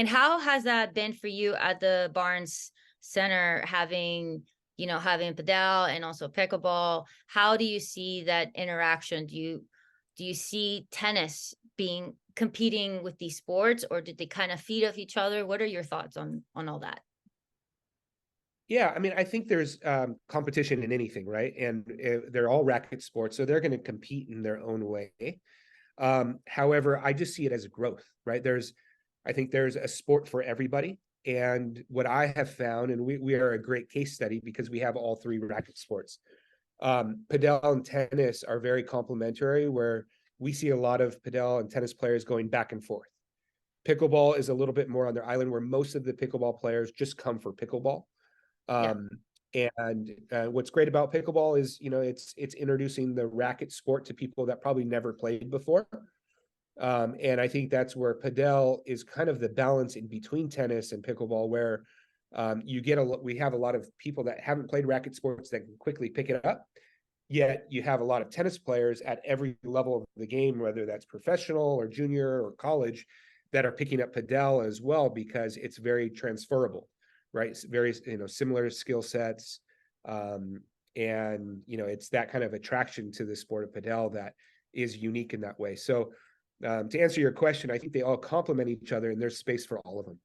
And how has that been for you at the Barnes Center, having padel and also pickleball? How do you see that interaction? Do you see tennis being competing with these sports, or did they kind of feed off each other? What are your thoughts on all that? Yeah, I mean, I think there's competition in anything, right? And they're all racket sports, so they're going to compete in their own way. However, I just see it as growth, right? I think there's a sport for everybody. And what I have found, and we are a great case study because we have all three racket sports. Padel and tennis are very complementary, where we see a lot of padel and tennis players going back and forth. Pickleball is a little bit more on their island, where most of the pickleball players just come for pickleball. Yeah. And what's great about pickleball is, it's introducing the racket sport to people that probably never played before. And I think that's where padel is kind of the balance in between tennis and pickleball, where we have a lot of people that haven't played racket sports that can quickly pick it up. Yet you have a lot of tennis players at every level of the game, whether that's professional or junior or college, that are picking up padel as well, because it's very transferable, right? It's very, similar skill sets. And, it's that kind of attraction to the sport of padel that is unique in that way. So to answer your question, I think they all complement each other, and there's space for all of them.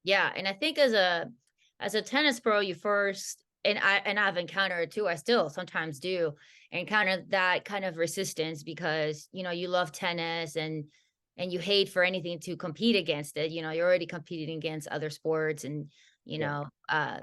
Yeah, and I think as a tennis pro, you first, and I've encountered it too. I still sometimes do encounter that kind of resistance because you love tennis and you hate for anything to compete against it. You're already competing against other sports, and you Yeah. know, uh,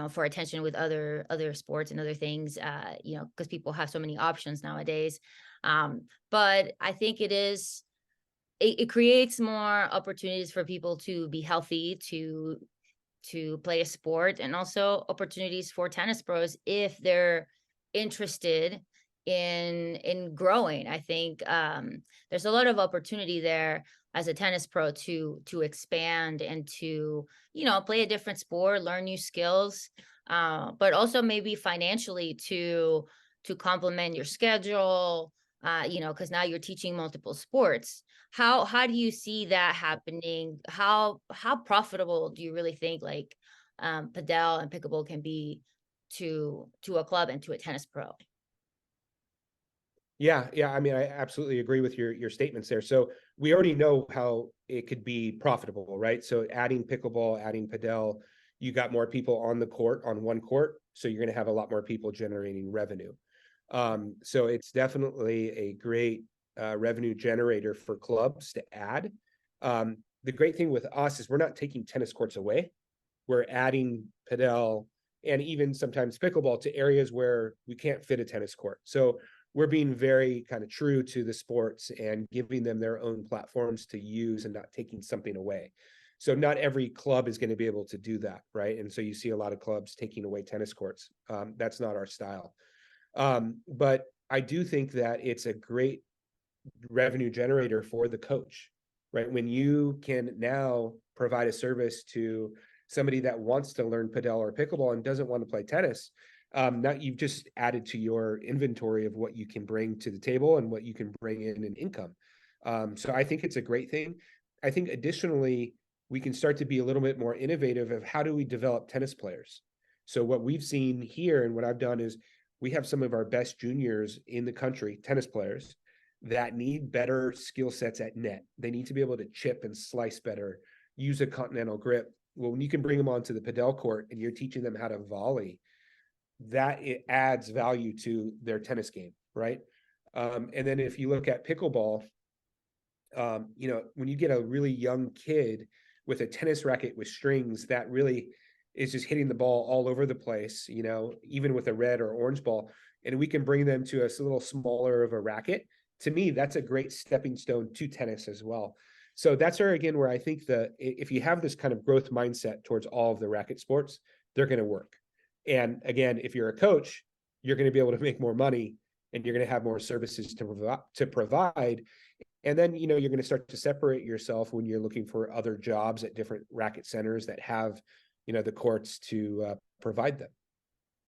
for attention with other sports and other things, because people have so many options nowadays. But I think it creates more opportunities for people to be healthy, to play a sport, and also opportunities for tennis pros if they're interested in growing. I think there's a lot of opportunity there as a tennis pro to expand and to play a different sport, learn new skills, but also maybe financially to complement your schedule, because now you're teaching multiple sports. How do you see that happening? How profitable do you really think, like, padel and pickleball can be to a club and to a tennis pro? Yeah, yeah. I mean, I absolutely agree with your statements there. So we already know how it could be profitable, right? So adding pickleball, adding padel, you got more people on the court, on one court, so you're going to have a lot more people generating revenue. So it's definitely a great revenue generator for clubs to add. The great thing with us is we're not taking tennis courts away. We're adding padel and even sometimes pickleball to areas where we can't fit a tennis court. So we're being very kind of true to the sports and giving them their own platforms to use and not taking something away. So not every club is going to be able to do that, right? And so you see a lot of clubs taking away tennis courts. That's not our style. But I do think that it's a great revenue generator for the coach, right? When you can now provide a service to somebody that wants to learn padel or pickleball and doesn't want to play tennis, now you've just added to your inventory of what you can bring to the table and what you can bring in income. So I think it's a great thing. I think additionally, we can start to be a little bit more innovative of how do we develop tennis players. So what we've seen here and what I've done is we have some of our best juniors in the country, tennis players, that need better skill sets at net. They need to be able to chip and slice better, use a continental grip. Well, when you can bring them onto the padel court and you're teaching them how to volley, that it adds value to their tennis game, right? And then if you look at pickleball, when you get a really young kid with a tennis racket with strings that really is just hitting the ball all over the place, even with a red or orange ball, and we can bring them to a little smaller of a racket, to me, that's a great stepping stone to tennis as well. So that's where I think if you have this kind of growth mindset towards all of the racket sports, they're going to work. And again, if you're a coach, you're going to be able to make more money and you're going to have more services to provide. And then, you're going to start to separate yourself when you're looking for other jobs at different racket centers that have, the courts to provide them.